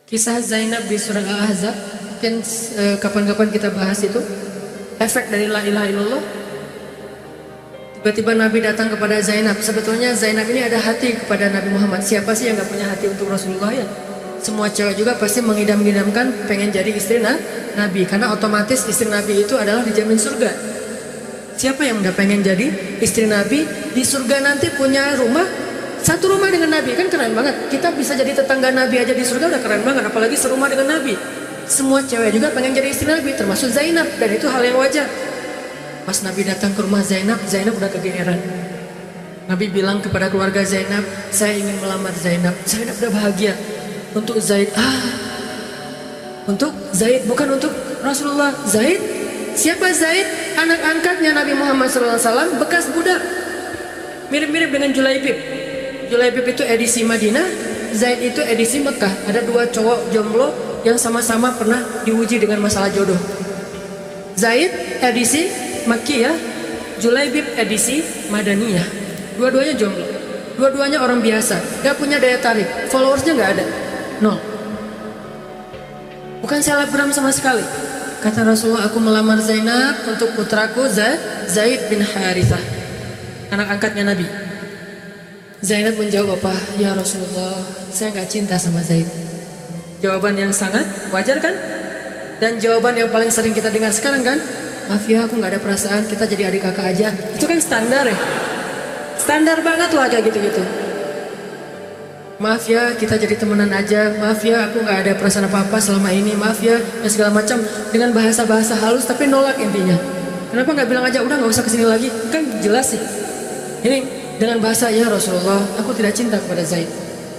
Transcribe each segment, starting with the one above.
Kisah Zainab di surah Al-Ahzab, mungkin kapan-kapan kita bahas itu. Efek dari la ilaha illallah. Tiba-tiba Nabi datang kepada Zainab. Sebetulnya Zainab ini ada hati kepada Nabi Muhammad. Siapa sih yang gak punya hati untuk Rasulullah ya? Semua cewek juga pasti mengidam-idamkan pengen jadi istri Nabi. Karena otomatis istri Nabi itu adalah dijamin surga. Siapa yang gak pengen jadi istri Nabi? Di surga nanti punya rumah, satu rumah dengan Nabi, kan keren banget. Kita bisa jadi tetangga Nabi aja di surga udah keren banget, apalagi serumah dengan Nabi. Semua cewek juga pengen jadi istri Nabi, termasuk Zainab, dan itu hal yang wajar. Pas Nabi datang ke rumah Zainab, Zainab udah kegeeran. Nabi bilang kepada keluarga Zainab, saya ingin melamar Zainab. Zainab udah bahagia. Untuk Zaid, untuk Zaid, bukan untuk Rasulullah. Zaid, siapa Zaid? Anak angkatnya Nabi Muhammad SAW, bekas budak. Mirip-mirip dengan Julaibib. Julaibib itu edisi Madinah, Zaid itu edisi Mekah. Ada dua cowok jomblo yang sama-sama pernah diuji dengan masalah jodoh. Zaid edisi Makkiyah, Julaibib edisi Madaniyah. Dua-duanya jomblo, dua-duanya orang biasa, gak punya daya tarik, followersnya gak ada, nol. Bukan selebgram sama sekali. Kata Rasulullah, aku melamar Zainab untuk putraku Zaid bin Harithah, anak angkatnya Nabi. Zainab menjawab, apa? Ya Rasulullah, saya gak cinta sama Zaid. Jawaban yang sangat wajar kan? Dan jawaban yang paling sering kita dengar sekarang kan? Maaf ya, aku gak ada perasaan, kita jadi adik kakak aja. Itu kan standar ya? Standar banget lah kayak gitu-gitu. Maaf ya, kita jadi temenan aja. Maaf ya, aku gak ada perasaan apa-apa selama ini. Maaf ya, dan segala macam. Dengan bahasa-bahasa halus tapi nolak intinya. Kenapa gak bilang aja, udah gak usah kesini lagi? Kan jelas sih. Ini dengan bahasa, ya Rasulullah, aku tidak cinta kepada Zaid.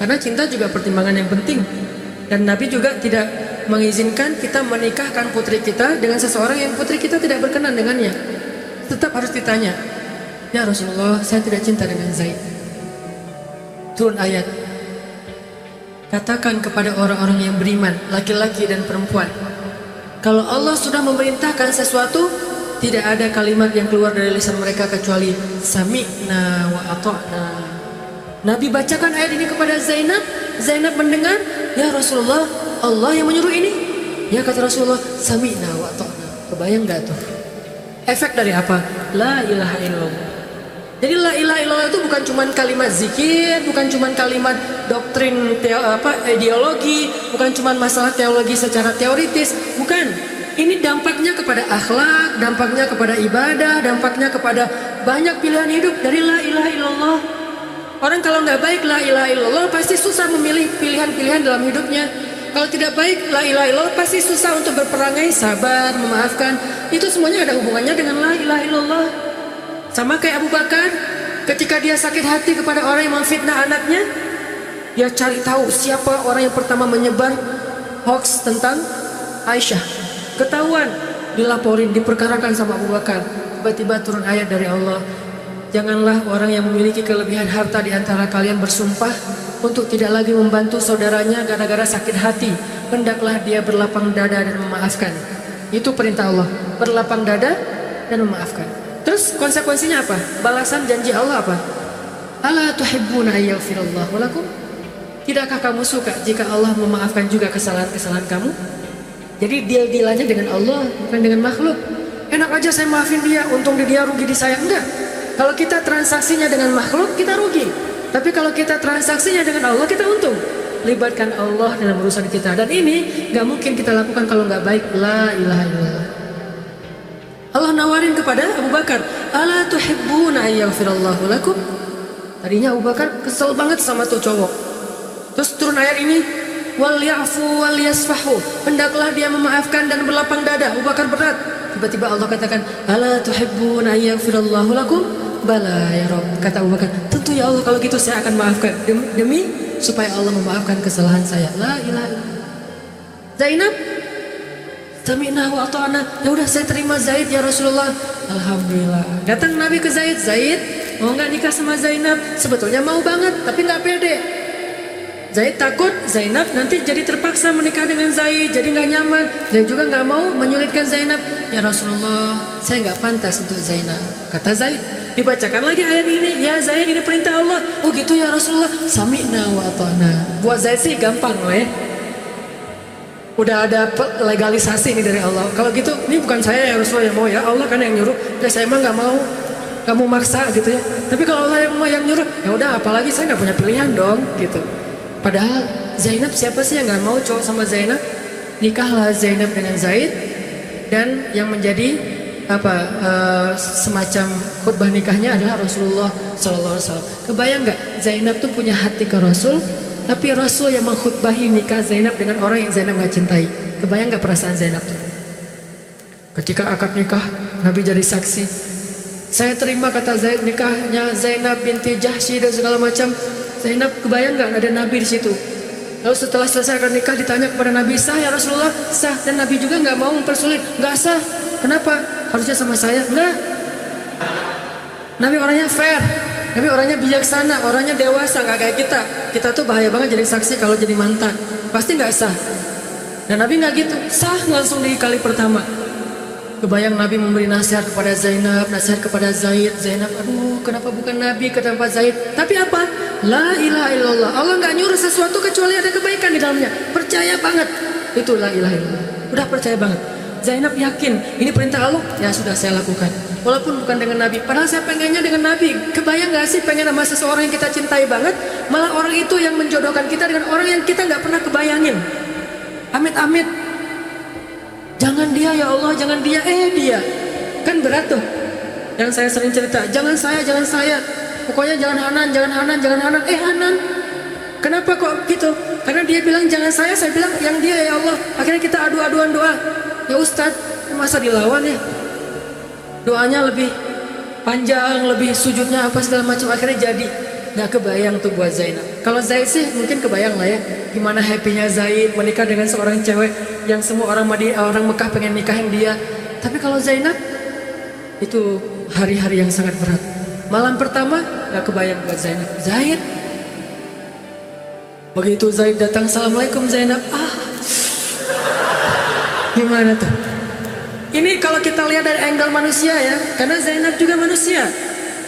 Karena cinta juga pertimbangan yang penting. Dan Nabi juga tidak mengizinkan kita menikahkan putri kita dengan seseorang yang putri kita tidak berkenan dengannya. Tetap harus ditanya, ya Rasulullah, saya tidak cinta dengan Zaid. Turun ayat, katakan kepada orang-orang yang beriman, laki-laki dan perempuan, kalau Allah sudah memerintahkan sesuatu, tidak ada kalimat yang keluar dari lisan mereka kecuali sami'na wa ata'na. Nabi bacakan ayat ini kepada Zainab. Zainab mendengar, ya Rasulullah, Allah yang menyuruh ini. Ya kata Rasulullah, sami'na wa ata'na. Kebayang gak tuh? Efek dari apa? La ilaha illallah. Jadi la ilaha illallah itu bukan cuma kalimat zikir, bukan cuma kalimat doktrin ideologi, bukan cuma masalah teologi secara teoritis, bukan. Ini dampaknya kepada akhlak, dampaknya kepada ibadah, dampaknya kepada banyak pilihan hidup dari la ilaha illallah. Orang kalau nggak baik la ilaha illallah pasti susah memilih pilihan-pilihan dalam hidupnya. Kalau tidak baik la ilaha illallah pasti susah untuk berperangai, sabar, memaafkan. Itu semuanya ada hubungannya dengan la ilaha illallah. Sama kayak Abu Bakar, ketika dia sakit hati kepada orang yang memfitnah anaknya, dia cari tahu siapa orang yang pertama menyebar hoax tentang Aisyah. Ketahuan, dilaporin, diperkarakan sama Abu Bakar. Tiba-tiba turun ayat dari Allah, janganlah orang yang memiliki kelebihan harta di antara kalian bersumpah untuk tidak lagi membantu saudaranya gara-gara sakit hati. Hendaklah dia berlapang dada dan memaafkan. Itu perintah Allah, berlapang dada dan memaafkan. Terus konsekuensinya apa? Balasan janji Allah apa? Ala tuhibbuna ayyafirallahu lakum? Tidakkah kamu suka jika Allah memaafkan juga kesalahan-kesalahan kamu? Jadi deal-dealannya dengan Allah, bukan dengan makhluk. Enak aja saya maafin dia, untung dia rugi di saya. Enggak. Kalau kita transaksinya dengan makhluk, kita rugi. Tapi kalau kita transaksinya dengan Allah, kita untung. Libatkan Allah dalam urusan kita. Dan ini gak mungkin kita lakukan kalau gak baik. La ilaha illallah. Allah nawarin kepada Abu Bakar, ala tuhibbuna ayyafirallahu lakum? Tadinya Abu Bakar kesel banget sama tuh cowok. Terus turun ayat ini, wal ya'fu wal yasfahu, hendaklah dia memaafkan dan berlapang dada. Abu Bakar berat. Tiba-tiba Allah katakan, ala tuhibbuna ayyafirallahu lakum? Bala ya Rabb. Kata Abu Bakar, tentu ya Allah, kalau gitu saya akan maafkan demi supaya Allah memaafkan kesalahan saya. La ilaha illallah. Zainab, sami'na wa ata'na. Ya udah, saya terima Zaid ya Rasulullah. Alhamdulillah. Datang Nabi ke Zaid, Zaid mau nggak nikah sama Zainab? Sebetulnya mau banget, tapi nggak pede. Zaid takut Zainab nanti jadi terpaksa menikah dengan Zaid, jadi nggak nyaman. Zaid juga nggak mau menyulitkan Zainab. Ya Rasulullah, saya nggak pantas untuk Zainab. Kata Zaid. Dibacakan lagi ayat ini. Ya Zaid, ini perintah Allah. Oh gitu ya Rasulullah. Sami'na wa ata'na. Buat Zaid sih gampang loh ya. Udah ada legalisasi ini dari Allah. Kalau gitu, ini bukan saya yang Rasulullah yang mau ya, Allah kan yang nyuruh. Ya saya mah nggak mau, kamu maksa gitu ya. Tapi kalau Allah yang mau yang nyuruh, ya udah apalagi saya nggak punya pilihan dong gitu. Padahal Zainab siapa sih yang nggak mau cowok sama Zainab? Nikahlah Zainab dengan Zaid, dan yang menjadi semacam khutbah nikahnya adalah Rasulullah Sallallahu Alaihi Wasallam. Kebayang nggak Zainab tuh punya hati ke Rasul, tapi Rasul yang mengkhutbahi nikah Zainab dengan orang yang Zainab nggak cintai. Kebayang nggak perasaan Zainab tuh? Ketika akad nikah, Nabi jadi saksi. Saya terima kata Zaid nikahnya Zainab binti Jahsy dan segala macam. Zainab kebayang nggak ada Nabi di situ? Lalu setelah selesai akad nikah ditanya kepada Nabi, sah ya Rasulullah? Sah. Dan Nabi juga nggak mau mempersulit. Nggak sah. Kenapa? Harusnya sama saya. Nggak. Nabi orangnya fair. Nabi orangnya bijaksana, orangnya dewasa, nggak kayak kita. Kita tuh bahaya banget jadi saksi kalau jadi mantan. Pasti nggak sah. Dan Nabi nggak gitu, sah langsung di kali pertama. Kebayang Nabi memberi nasihat kepada Zainab, nasihat kepada Zaid. Zainab, aduh kenapa bukan Nabi, kenapa Zaid? Tapi apa? La ilaha illallah. Allah nggak nyuruh sesuatu kecuali ada kebaikan di dalamnya. Percaya banget. Itu la ilaha illallah. Udah percaya banget. Zainab yakin, ini perintah Allah, ya sudah saya lakukan. Walaupun bukan dengan Nabi, padahal saya pengennya dengan Nabi. Kebayang gak sih pengen sama seseorang yang kita cintai banget, malah orang itu yang menjodohkan kita dengan orang yang kita gak pernah kebayangin. Amit-amit. Jangan dia ya Allah, jangan dia, dia. Kan berat tuh. Yang saya sering cerita, jangan saya. Pokoknya jangan Hanan, Hanan. Kenapa kok gitu? Karena dia bilang jangan saya bilang yang dia ya Allah. Akhirnya kita adu-aduan doa. Ya Ustadz, masa dilawan ya? Doanya lebih panjang, lebih sujudnya apa segala macam, akhirnya jadi. Nggak kebayang tuh buat Zainab. Kalau Zaid sih mungkin kebayang lah ya, gimana happynya Zaid menikah dengan seorang cewek yang semua orang Mekah pengen nikahin dia. Tapi kalau Zainab, itu hari-hari yang sangat berat. Malam pertama nggak kebayang buat Zainab. Zaid, begitu Zaid datang, assalamualaikum Zainab. Gimana tuh? Ini kalau kita lihat dari angle manusia ya, karena Zainab juga manusia.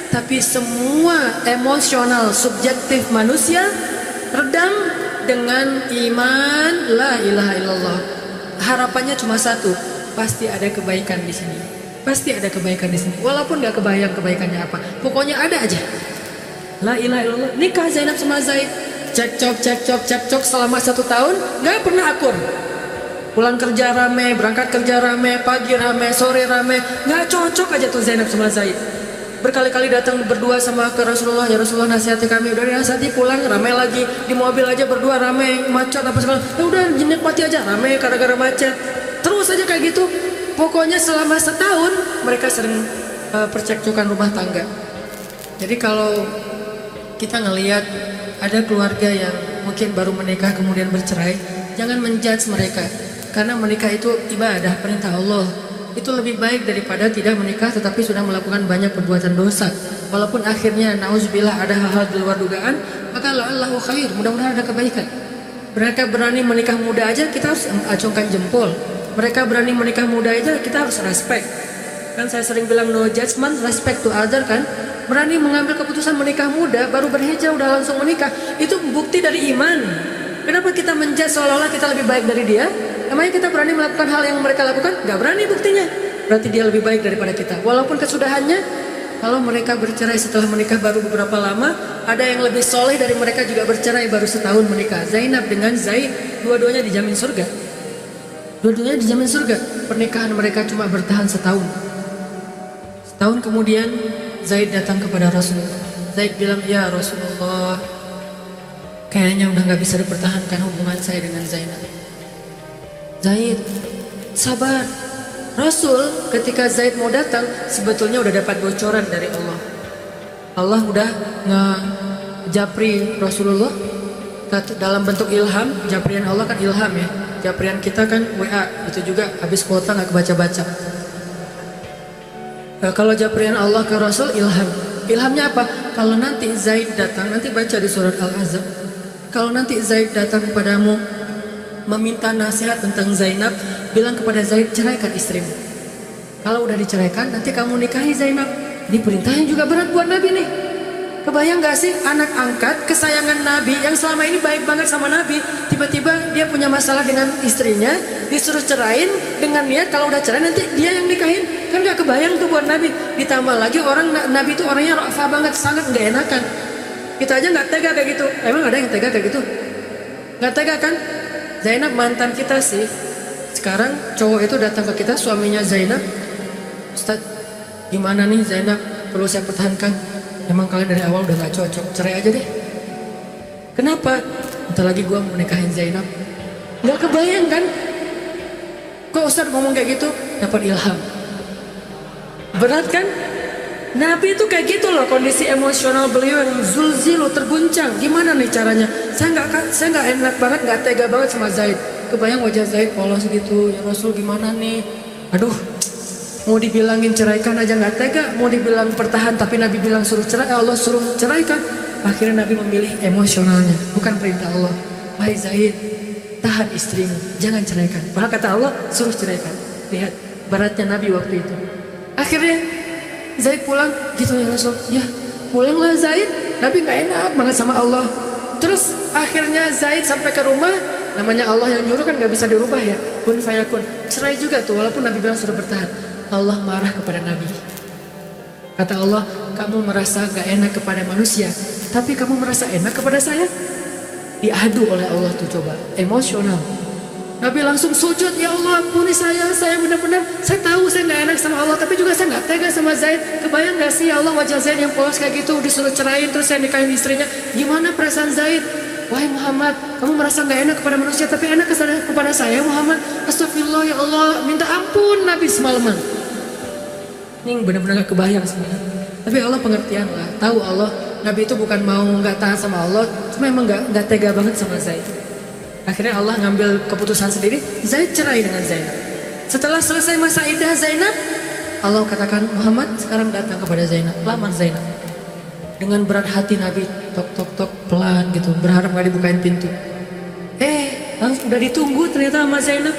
Tapi semua emosional subjektif manusia redam dengan iman la ilaha illallah. Harapannya cuma satu, pasti ada kebaikan di sini. Pasti ada kebaikan di sini. Walaupun nggak kebayang kebaikannya apa, pokoknya ada aja. La ilaha illallah. Nikah Zainab sama Zaid, cekcok selama 1 tahun, nggak pernah akur. Pulang kerja rame, berangkat kerja rame, pagi rame, sore rame, nggak cocok aja tuh Zainab sama Zaid. Berkali-kali datang berdua sama ke Rasulullah, ya Rasulullah nasihati kami, udah dinasihati pulang rame lagi, di mobil aja berdua rame, macet apa segala, ya udah nikmati aja rame gara-gara macet, terus aja kayak gitu. Pokoknya selama 1 tahun mereka sering percekcokan rumah tangga. Jadi kalau kita ngelihat ada keluarga yang mungkin baru menikah kemudian bercerai, jangan menjudge mereka. Karena menikah itu ibadah, perintah Allah. Itu lebih baik daripada tidak menikah tetapi sudah melakukan banyak perbuatan dosa. Walaupun akhirnya nauzubillah ada hal-hal di luar dugaan, maka la'allahu khair, mudah-mudahan ada kebaikan. Mereka berani menikah muda aja, kita harus acungkan jempol. Mereka berani menikah muda aja, kita harus respect. Kan saya sering bilang no judgment, respect to other kan. Berani mengambil keputusan menikah muda, baru berhijrah udah langsung menikah, itu bukti dari iman. Kenapa kita menjudge seolah-olah kita lebih baik dari dia? Emangnya kita berani melakukan hal yang mereka lakukan? Gak berani buktinya. Berarti dia lebih baik daripada kita. Walaupun kesudahannya, kalau mereka bercerai setelah menikah baru beberapa lama, ada yang lebih soleh dari mereka juga bercerai baru 1 tahun menikah. Zainab dengan Zaid, dua-duanya dijamin surga. Dua-duanya dijamin surga. Pernikahan mereka cuma bertahan 1 tahun. 1 tahun kemudian, Zaid datang kepada Rasulullah. Zaid bilang, ya Rasulullah, kayaknya udah gak bisa dipertahankan hubungan saya dengan Zainab. Zaid, sabar. Rasul ketika Zaid mau datang sebetulnya udah dapat bocoran dari Allah. Allah udah ngejapri Rasulullah dalam bentuk ilham. Japrian Allah kan ilham ya. Japrian kita kan WA, itu juga habis kuota gak kebaca-baca. Kalau japrian Allah ke Rasul ilham. Ilhamnya apa? Kalau nanti Zaid datang, nanti baca di surat Al-Ahzab. Kalau nanti Zaid datang kepadamu meminta nasihat tentang Zainab, bilang kepada Zaid, ceraikan istrimu. Kalau udah diceraikan, nanti kamu nikahi Zainab. Ini perintahnya juga berat buat Nabi nih. Kebayang gak sih anak angkat kesayangan Nabi yang selama ini baik banget sama Nabi, tiba-tiba dia punya masalah dengan istrinya, disuruh cerain dengan niat kalau udah cerai nanti dia yang nikahin. Kan gak kebayang tuh buat Nabi. Ditambah lagi Nabi itu orangnya ra'fa banget, sangat gak enakan. Kita aja gak tega kayak gitu. Emang ada yang tega kayak gitu? Gak tega kan? Zainab mantan kita sih. Sekarang cowok itu datang ke kita, suaminya Zainab, Ustaz, gimana nih Zainab, perlu saya pertahankan? Emang kalian dari awal udah gak cocok, cerai aja deh. Kenapa? Bentar lagi gue mau nikahin Zainab. Gak kebayang kan? Kok Ustaz ngomong kayak gitu? Dapat ilham. Berat kan? Nabi itu kayak gitu loh, kondisi emosional beliau yang zulzilu, terguncang. Gimana nih caranya? Saya nggak enak banget, nggak tega banget sama Zaid. Kebayang wajah Zaid polos gitu. Ya Rasul gimana nih? Aduh, mau dibilangin ceraikan aja nggak tega, mau dibilang pertahan tapi Nabi bilang suruh cerai, Allah suruh ceraikan. Akhirnya Nabi memilih emosionalnya, bukan perintah Allah. Wahai Zaid, tahan istrimu, jangan ceraikan. Bahkan kata Allah suruh ceraikan. Lihat baratnya Nabi waktu itu. Akhirnya Zaid pulang, gitu ya Rasul. Ya pulanglah Zaid. Nabi nggak enak banget sama Allah. Terus akhirnya Zaid sampai ke rumah. Namanya Allah yang nyuruh kan nggak bisa dirubah ya. Kun fayakun. Cerai juga tuh, walaupun Nabi bilang suruh bertahan. Allah marah kepada Nabi. Kata Allah, kamu merasa gak enak kepada manusia, tapi kamu merasa enak kepada saya. Diadu oleh Allah tuh, coba emosional. Nabi langsung sujud, ya Allah ampuni saya benar-benar, saya tahu saya gak enak sama Allah, tapi juga saya gak tega sama Zaid. Kebayang gak sih ya Allah, wajah Zaid yang polos kayak gitu, disuruh cerain terus saya nikahin istrinya. Gimana perasaan Zaid? Wahai Muhammad, kamu merasa gak enak kepada manusia, tapi enak kepada saya Muhammad. Astagfirullah ya Allah, minta ampun Nabi semalaman. Ini benar-benar gak kebayang sebenarnya. Tapi Allah pengertian lah, tahu Allah Nabi itu bukan mau gak tahan sama Allah, cuma emang gak tega banget sama Zaid. Akhirnya Allah ngambil keputusan sendiri, Zaid cerai dengan Zainab. Setelah selesai masa iddah Zainab, Allah katakan Muhammad sekarang datang kepada Zainab, lamar Zainab. Dengan berat hati Nabi tok pelan gitu, berharap gak dibukain pintu. Langsung udah ditunggu ternyata sama Zainab,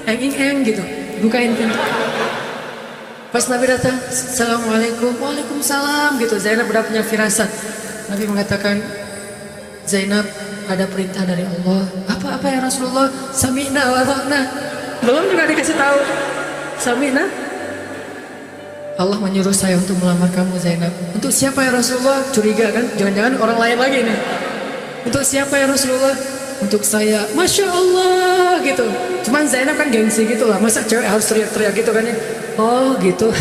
eng gitu, bukain pintu. Pas Nabi datang, Assalamualaikum, Waalaikumsalam gitu. Zainab udah punya firasat. Nabi mengatakan, Zainab ada perintah dari Allah. Apa ya Rasulullah? Sami'na wa ata'na. Belum juga dikasih tahu. Sami'na. Allah menyuruh saya untuk melamar kamu Zainab. Untuk siapa ya Rasulullah? Curiga kan? Jangan-jangan orang lain lagi nih. Untuk siapa ya Rasulullah? Untuk saya. Masya Allah gitu. Cuman Zainab kan gengsi gitu lah. Masa cewek harus teriak-teriak gitu kan ya? Oh gitu.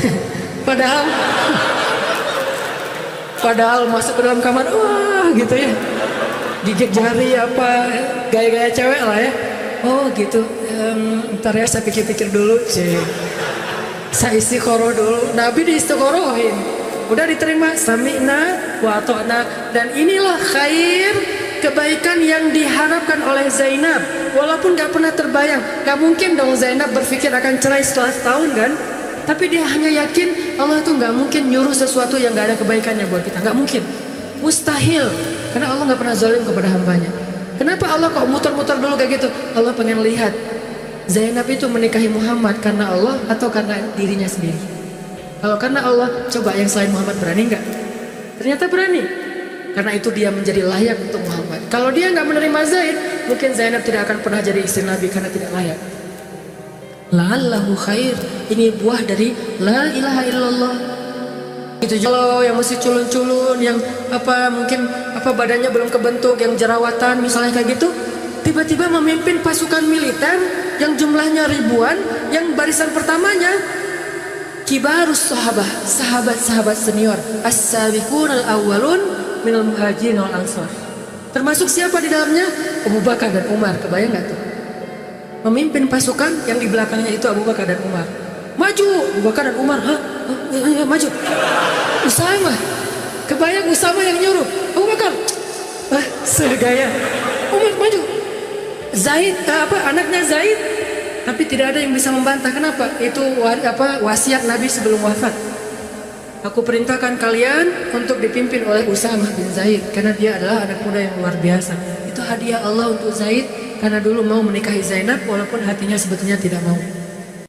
Padahal masuk ke dalam kamar, wah gitu ya, gigit jari apa, gaya-gaya cewek lah ya. Oh gitu. Ntar ya saya pikir-pikir dulu, saya istiqoroh dulu. Nabi diistiqorohin, udah diterima, sami'na wa ata'na. Dan inilah khair, kebaikan yang diharapkan oleh Zainab. Walaupun gak pernah terbayang, gak mungkin dong Zainab berpikir akan cerai setelah setahun kan. Tapi dia hanya yakin Allah tuh gak mungkin nyuruh sesuatu yang gak ada kebaikannya buat kita. Gak mungkin, mustahil. Karena Allah gak pernah zalim kepada hambanya. Kenapa Allah kok muter-muter dulu kayak gitu? Allah pengen lihat Zainab itu menikahi Muhammad karena Allah atau karena dirinya sendiri. Kalau karena Allah, coba yang selain Muhammad berani gak? Ternyata berani. Karena itu dia menjadi layak untuk Muhammad. Kalau dia gak menerima Zaid, mungkin Zainab tidak akan pernah jadi istri Nabi karena tidak layak. La'allahu khair. Ini buah dari la ilaha illallah. Itu juga yang masih culun-culun, yang mungkin badannya belum kebentuk, yang jerawatan misalnya kayak gitu, tiba-tiba memimpin pasukan militer yang jumlahnya ribuan, yang barisan pertamanya kibarus sahabat-sahabat senior, as-sabiqun al-awwalun minal muhajirin wal ansar. Termasuk siapa di dalamnya? Abu Bakar dan Umar. Kebayang gak tuh? Memimpin pasukan yang di belakangnya itu Abu Bakar dan Umar. Maju, Abu Bakar dan Umar. Maju. Usama. Kebayang Usama yang nyuruh. Abu Bakar. Segaya. Umar maju. Zaid, anaknya Zaid. Tapi tidak ada yang bisa membantah. Kenapa? Itu wasiat Nabi sebelum wafat. Aku perintahkan kalian untuk dipimpin oleh Usamah bin Zaid karena dia adalah anak muda yang luar biasa. Itu hadiah Allah untuk Zaid karena dulu mau menikahi Zainab walaupun hatinya sebetulnya tidak mau.